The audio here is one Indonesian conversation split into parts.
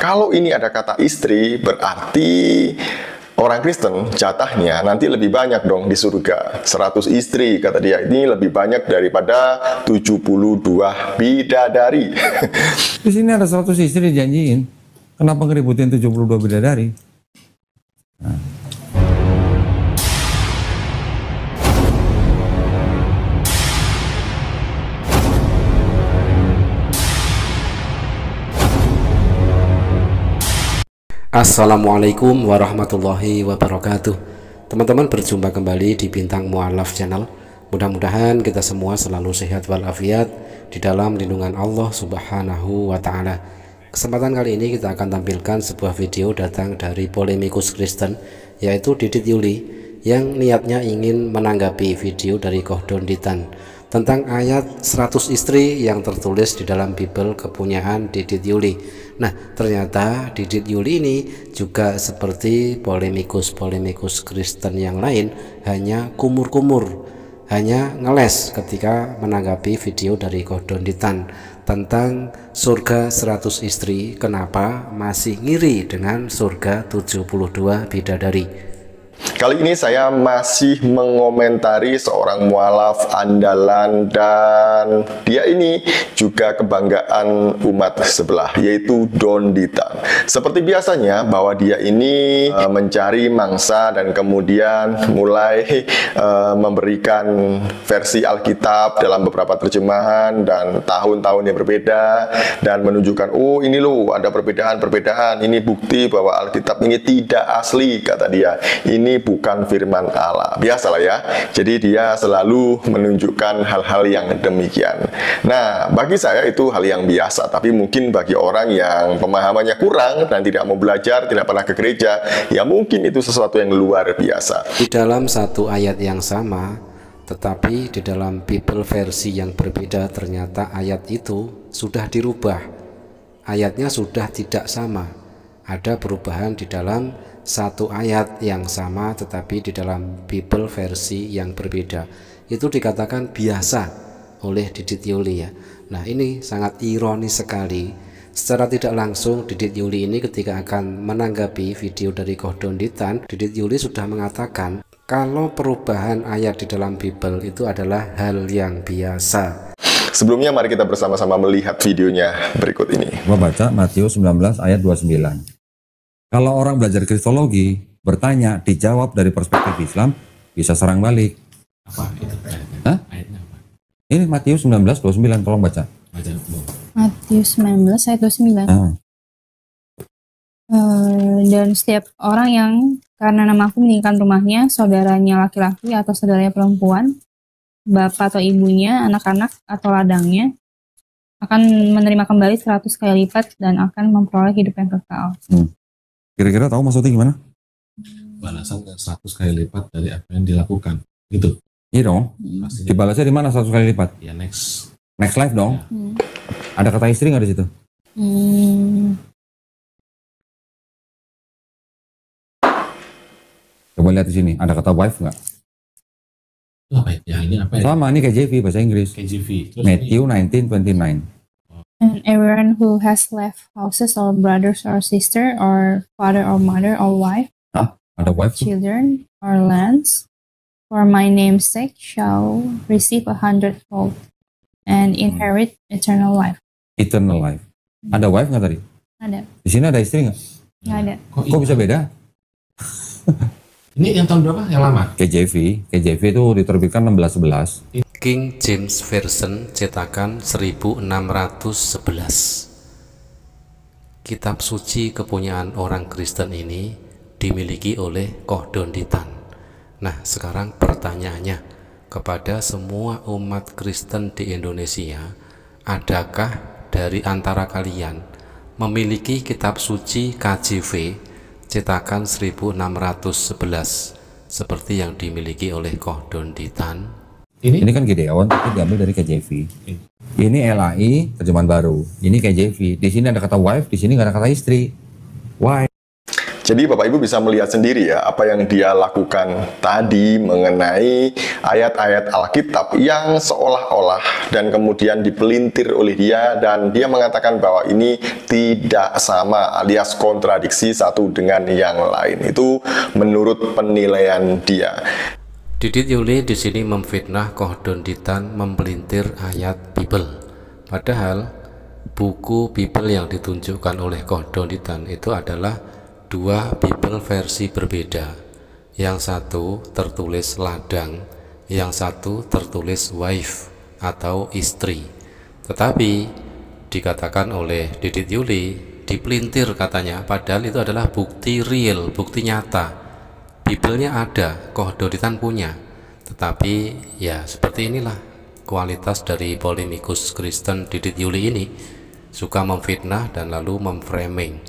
Kalau ini ada kata istri, berarti orang Kristen jatahnya nanti lebih banyak dong di surga. 100 istri kata dia, ini lebih banyak daripada 72 bidadari. Di sini ada 100 istri dijanjiin. Kenapa ngeributin 72 bidadari? Nah. Assalamualaikum warahmatullahi wabarakatuh. Teman-teman, berjumpa kembali di Bintang Mu'alaf Channel. Mudah-mudahan kita semua selalu sehat walafiat di dalam lindungan Allah Subhanahu wa Ta'ala. Kesempatan kali ini kita akan tampilkan sebuah video datang dari polemikus Kristen, yaitu Didit Yuli, yang niatnya ingin menanggapi video dari Kohdon Ditan tentang ayat 100 istri yang tertulis di dalam Bible kepunyaan Didit Yuli. Nah, ternyata Didit Yuli ini juga seperti polemikus Kristen yang lain, hanya kumur-kumur, hanya ngeles ketika menanggapi video dari Kohdon Ditan tentang surga 100 istri. Kenapa masih ngiri dengan surga 72 bidadari? Kali ini saya masih mengomentari seorang mualaf andalan, dan dia ini juga kebanggaan umat sebelah, yaitu Don Ditan. Seperti biasanya bahwa dia ini mencari mangsa dan kemudian mulai memberikan versi Alkitab dalam beberapa terjemahan dan tahun-tahun yang berbeda, dan menunjukkan, oh ini loh ada perbedaan-perbedaan, ini bukti bahwa Alkitab ini tidak asli, kata dia. Ini bukan firman Allah. Biasalah ya. Jadi dia selalu menunjukkan hal-hal yang demikian. Nah, bagi saya itu hal yang biasa. Tapi mungkin bagi orang yang pemahamannya kurang dan tidak mau belajar, tidak pernah ke gereja, ya mungkin itu sesuatu yang luar biasa. Di dalam satu ayat yang sama, tetapi di dalam Bible versi yang berbeda, ternyata ayat itu sudah dirubah. Ayatnya sudah tidak sama. Ada perubahan di dalam satu ayat yang sama, tetapi di dalam Bible versi yang berbeda. Itu dikatakan biasa oleh Didit Yuli ya. Nah, ini sangat ironis sekali. Secara tidak langsung Didit Yuli ini ketika akan menanggapi video dari Kohdon Ditan, Didit Yuli sudah mengatakan kalau perubahan ayat di dalam Bible itu adalah hal yang biasa. Sebelumnya mari kita bersama-sama melihat videonya berikut ini. Gua baca Matius 19 ayat 29. Kalau orang belajar kristologi, bertanya, dijawab dari perspektif Islam, bisa serang balik. Apa itu? Hah? Ayatnya apa? Ini Matius 19:29, tolong baca. Matius 19 ayat 29. Dan setiap orang yang karena namaku meninggikan rumahnya, saudaranya laki-laki atau saudaranya perempuan, bapak atau ibunya, anak-anak atau ladangnya, akan menerima kembali 100 kali lipat dan akan memperoleh hidup yang kekal. Kira-kira tahu maksudnya gimana? Balasan 100 kali lipat dari apa yang dilakukan. Gitu. Iya dong. Pastinya. Dibalasnya di mana 100 kali lipat? Ya next. Next life dong. Ada kata istri nggak di situ? Coba lihat di sini. Ada kata wife nggak? Itu apa ya? Ini apa ya? Sama, ini KJV bahasa Inggris. KJV. Terus Matthew 19:29. And everyone who has left houses or brothers or sister or father or mother or wife, Ada wife tuh. children or lands, for my name's sake shall receive 100-fold and inherit eternal life. Eternal life. Ada wife nggak tadi? Ada. Di sini ada istri nggak? Nggak ada. Kok bisa beda? Ini yang tahun berapa? Yang lama? KJV itu diterbitkan 1611. King James Version cetakan 1611. Kitab suci kepunyaan orang Kristen ini dimiliki oleh Kohdon Ditan. Nah, sekarang pertanyaannya kepada semua umat Kristen di Indonesia, adakah dari antara kalian memiliki kitab suci KJV cetakan 1611 seperti yang dimiliki oleh Kohdon Ditan? Ini kan Gideon, tapi diambil dari KJV. Ini LAI, terjemahan baru. Ini KJV. Di sini ada kata wife, di sini nggak ada kata istri. Why? Jadi Bapak Ibu bisa melihat sendiri ya apa yang dia lakukan tadi mengenai ayat-ayat Alkitab yang seolah-olah dan kemudian dipelintir oleh dia, dan dia mengatakan bahwa ini tidak sama alias kontradiksi satu dengan yang lain. Itu menurut penilaian dia. Didit Yuli di sini memfitnah Kohdonditan mempelintir ayat Bible. Padahal buku Bible yang ditunjukkan oleh Kohdonditan itu adalah dua Bible versi berbeda. Yang satu tertulis ladang, yang satu tertulis wife atau istri. Tetapi dikatakan oleh Didit Yuli dipelintir katanya, padahal itu adalah bukti real, bukti nyata. Biblenya ada, Kohdonditan punya. Tetapi ya seperti inilah kualitas dari polemikus Kristen Didit Yuli ini, suka memfitnah dan lalu memframing.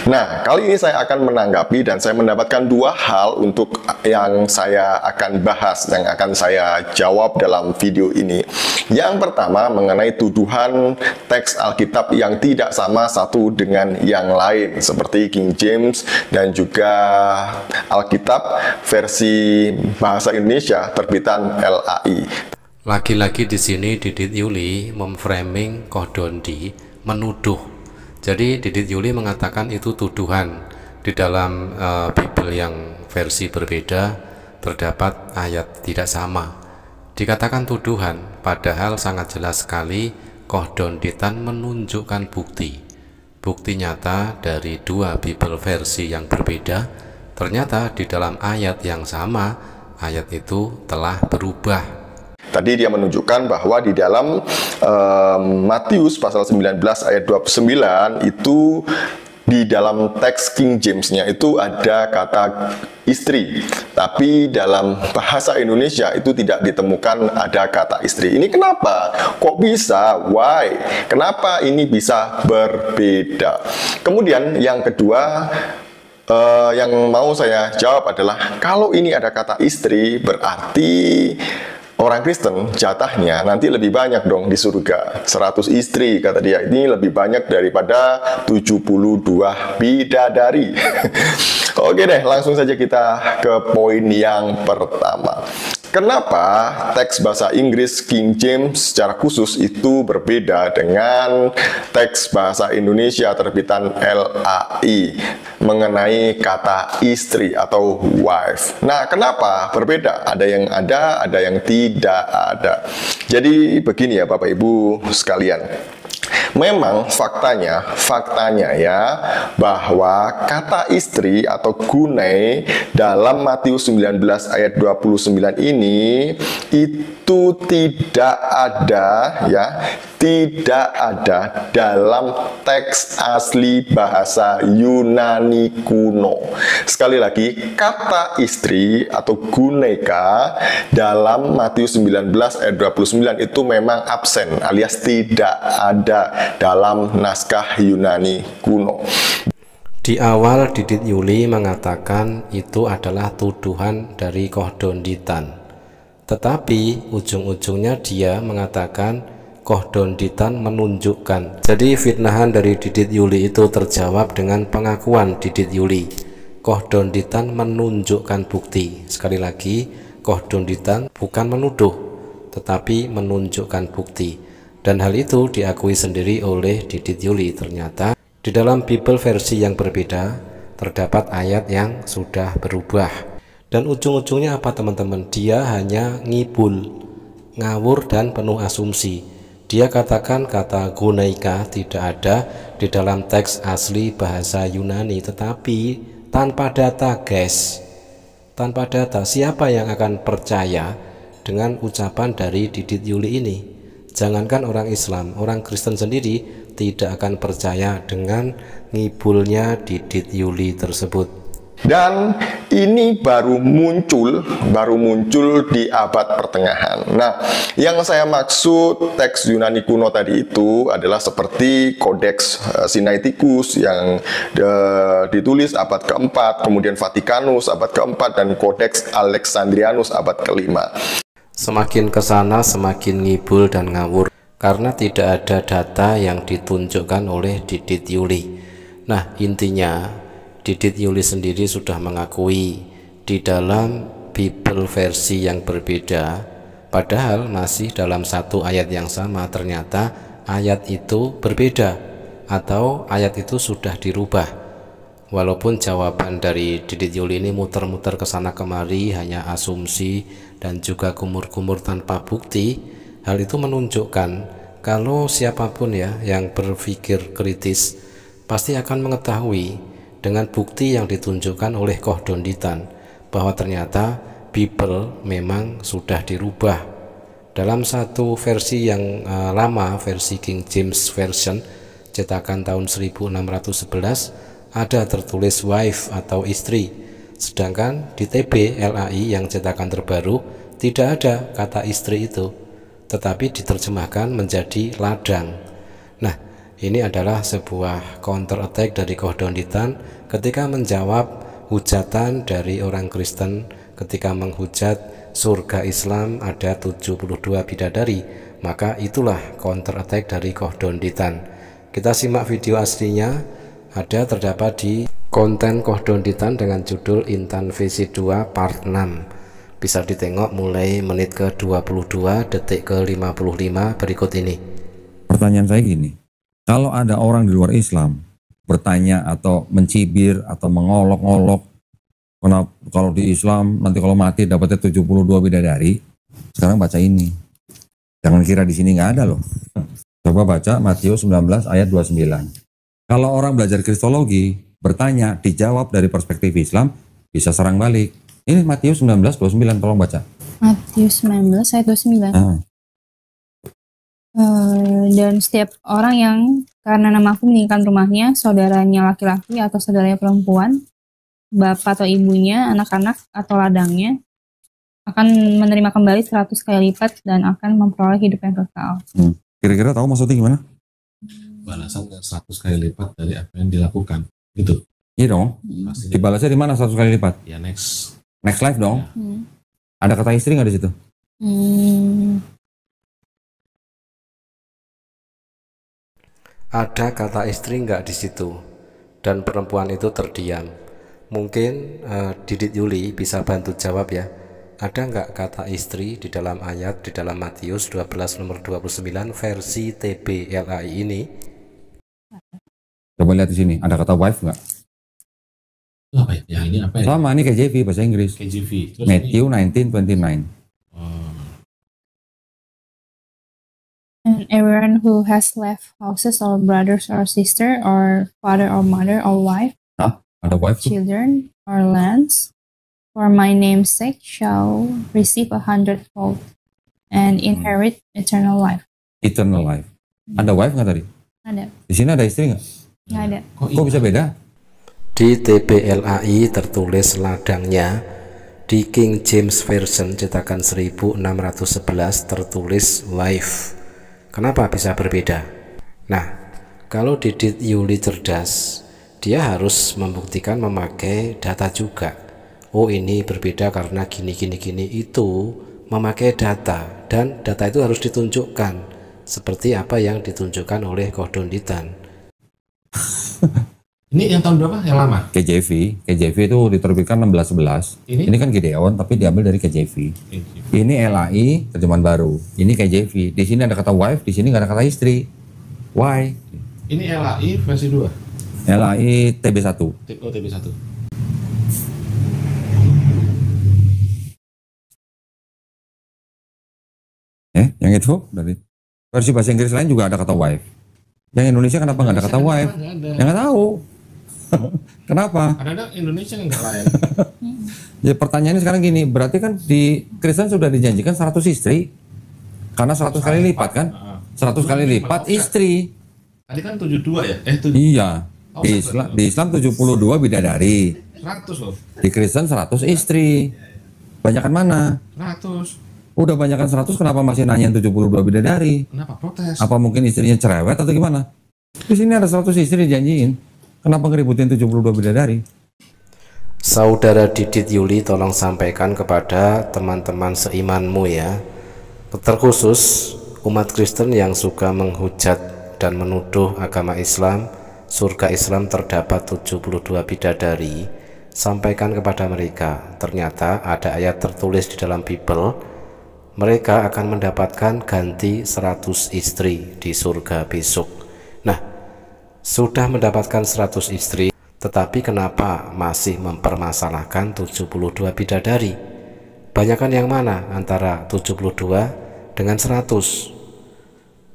Nah, kali ini saya akan menanggapi dan saya mendapatkan dua hal untuk yang saya akan bahas, yang akan saya jawab dalam video ini. Yang pertama mengenai tuduhan teks Alkitab yang tidak sama satu dengan yang lain, seperti King James dan juga Alkitab versi bahasa Indonesia terbitan LAI. Lagi-lagi di sini Didit Yuli memframing Kohdondi, menuduh. Jadi Didit Yuli mengatakan itu tuduhan. Di dalam Bible yang versi berbeda terdapat ayat tidak sama. Dikatakan tuduhan, padahal sangat jelas sekali Kohdonditan menunjukkan bukti. Bukti nyata dari dua Bible versi yang berbeda, ternyata di dalam ayat yang sama, ayat itu telah berubah. Tadi dia menunjukkan bahwa di dalam Matius pasal 19 ayat 29 itu di dalam teks King James-nya itu ada kata istri, tapi dalam bahasa Indonesia itu tidak ditemukan ada kata istri. Ini kenapa? Kok bisa? Why? Kenapa ini bisa berbeda? Kemudian yang kedua, yang mau saya jawab adalah kalau ini ada kata istri, berarti orang Kristen jatahnya nanti lebih banyak dong di surga. 100 istri kata dia, ini lebih banyak daripada 72 bidadari. Oke deh, langsung saja kita ke poin yang pertama. Kenapa teks bahasa Inggris King James secara khusus itu berbeda dengan teks bahasa Indonesia terbitan LAI mengenai kata istri atau wife? Nah, kenapa berbeda? Ada yang tidak ada. Jadi begini ya Bapak Ibu sekalian. Memang faktanya ya, bahwa kata istri atau gunai dalam Matius 19 ayat 29 ini itu tidak ada dalam teks asli bahasa Yunani kuno. Sekali lagi, kata istri atau guneka dalam Matius 19 ayat 29 itu memang absen alias tidak ada dalam naskah Yunani kuno. Di awal Didit Yuli mengatakan itu adalah tuduhan dari Kohdonditan. Tetapi ujung-ujungnya dia mengatakan Kohdonditan menunjukkan. Jadi fitnahan dari Didit Yuli itu terjawab dengan pengakuan Didit Yuli. Kohdonditan menunjukkan bukti. Sekali lagi, Kohdonditan bukan menuduh, tetapi menunjukkan bukti. Dan hal itu diakui sendiri oleh Didit Yuli. Ternyata di dalam Bible versi yang berbeda terdapat ayat yang sudah berubah. Dan ujung-ujungnya apa teman-teman? Dia hanya ngibul, ngawur dan penuh asumsi. Dia katakan kata gunaika tidak ada di dalam teks asli bahasa Yunani, tetapi tanpa data guys. Tanpa data, siapa yang akan percaya dengan ucapan dari Didit Yuli ini? Jangankan orang Islam, orang Kristen sendiri tidak akan percaya dengan ngibulnya Didit Yuli tersebut. Dan ini baru muncul di abad pertengahan. Nah, yang saya maksud teks Yunani kuno tadi itu adalah seperti Codex Sinaiticus yang ditulis abad keempat, kemudian Vatikanus abad keempat, dan Codex Alexandrianus abad kelima. Semakin ke sana semakin ngibul dan ngawur karena tidak ada data yang ditunjukkan oleh Didit Yuli. Nah, intinya Didit Yuli sendiri sudah mengakui di dalam Bible versi yang berbeda, padahal masih dalam satu ayat yang sama, ternyata ayat itu berbeda atau ayat itu sudah dirubah. Walaupun jawaban dari Didit Yuli ini muter-muter ke sana kemari, hanya asumsi dan juga kumur-kumur tanpa bukti, hal itu menunjukkan kalau siapapun ya yang berpikir kritis pasti akan mengetahui dengan bukti yang ditunjukkan oleh Koh Donditan bahwa ternyata Bible memang sudah dirubah. Dalam satu versi yang lama, versi King James Version cetakan tahun 1611, ada tertulis wife atau istri, sedangkan di TB LAI yang cetakan terbaru tidak ada kata istri itu, tetapi diterjemahkan menjadi ladang. Nah, ini adalah sebuah counter attack dari Koh Donditan ketika menjawab hujatan dari orang Kristen ketika menghujat surga Islam ada 72 bidadari. Maka itulah counter attack dari Koh Donditan. Kita simak video aslinya, ada terdapat di konten Koh Donditan dengan judul Intan VC2 part 6. Bisa ditengok mulai menit ke 22 detik ke 55 berikut ini. Pertanyaan saya gini, kalau ada orang di luar Islam bertanya atau mencibir atau mengolok-olok, kenapa kalau di Islam nanti kalau mati dapatnya 72 bidadari, sekarang baca ini. Jangan kira di sini nggak ada loh. Coba baca Matius 19 ayat 29. Kalau orang belajar Kristologi bertanya, dijawab dari perspektif Islam, bisa serang balik. Ini Matius 19 29, tolong baca. Matius 19 ayat 29. Dan setiap orang yang karena namaku meninggalkan rumahnya, saudaranya laki-laki atau saudaranya perempuan, bapak atau ibunya, anak-anak atau ladangnya, akan menerima kembali 100 kali lipat dan akan memperoleh hidup yang kekal. Kira-kira tahu maksudnya gimana? Balasan 100 kali lipat dari apa yang dilakukan, gitu. Iya dong. Pastinya. Dibalasnya di mana 100 kali lipat? Ya next. Next life dong. Ya. Ada kata istri nggak di situ? Ada kata istri nggak di situ, dan perempuan itu terdiam. Mungkin Didit Yuli bisa bantu jawab ya. Ada nggak kata istri di dalam ayat di dalam Matius 12 nomor 29 versi TB LAI ini? Coba lihat di sini, ada kata wife nggak? Itu apa ya? Yang ini apa ya? Sama, ini KJV bahasa Inggris. KJV. Terus Matthew ini, 19:29. And everyone who has left houses or brothers or sister or father or mother or wife, Ada wife tuh. children or lands, for my name's sake shall receive 100-fold and inherit eternal life. Eternal life. Ada wife nggak tadi? Ada? Di sini ada istri nggak? Nggak ada. Kok bisa beda? Di TBLAI tertulis ladangnya, di King James Version cetakan 1611 tertulis wife. Kenapa bisa berbeda? Nah, kalau Didit Yuli cerdas, dia harus membuktikan memakai data juga. Oh, ini berbeda karena gini itu memakai data, dan data itu harus ditunjukkan seperti apa yang ditunjukkan oleh Koh Donditan. ini yang tahun berapa? Yang lama? KJV itu diterbitkan 1611. Ini kan Gideon tapi diambil dari KJV. Ini LAI terjemahan baru. Ini KJV. Di sini ada kata wife, di sini nggak ada kata istri. Why? Ini LAI versi 2. LAI TB1. Oh, TB1. Yang itu dari versi bahasa Inggris lain juga ada kata wife. Yang Indonesia kenapa nggak ada kata wife? Ya nggak tahu. Kenapa? Ada Indonesia yang nggak lain. Ya pertanyaannya sekarang gini, berarti kan di Kristen sudah dijanjikan 100 istri. Karena 100 kali lipat kan? 100 kali lipat istri. Tadi kan 72 ya? 7. Iya. Di Islam 72 bidadari. 100 loh. Di Kristen 100 istri. Banyakan mana? 100. Udah banyakan 100, kenapa masih nanya 72 bidadari? Kenapa protes? Apa mungkin istrinya cerewet atau gimana? Di sini ada 100 istri dijanjiin. Kenapa ngeributin 72 bidadari? Saudara Didit Yuli, tolong sampaikan kepada teman-teman seimanmu ya, terkhusus umat Kristen yang suka menghujat dan menuduh agama Islam surga Islam terdapat 72 bidadari, sampaikan kepada mereka, ternyata ada ayat tertulis di dalam Bible, mereka akan mendapatkan ganti 100 istri di surga besok. Nah, sudah mendapatkan 100 istri, tetapi kenapa masih mempermasalahkan 72 bidadari? Banyakan yang mana antara 72 dengan 100?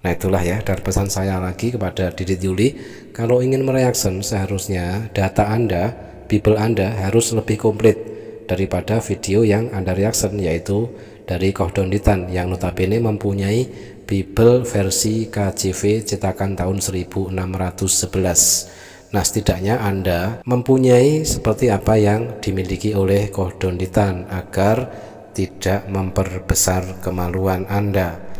Nah, itulah ya dari pesan saya lagi kepada Didit Yuli, kalau ingin mereaction seharusnya data Anda, Bible Anda harus lebih komplit daripada video yang Anda reaction, yaitu dari Koh Donditan yang notabene mempunyai Bible versi KJV cetakan tahun 1611. Nah, setidaknya Anda mempunyai seperti apa yang dimiliki oleh Koh Donditan agar tidak memperbesar kemaluan Anda.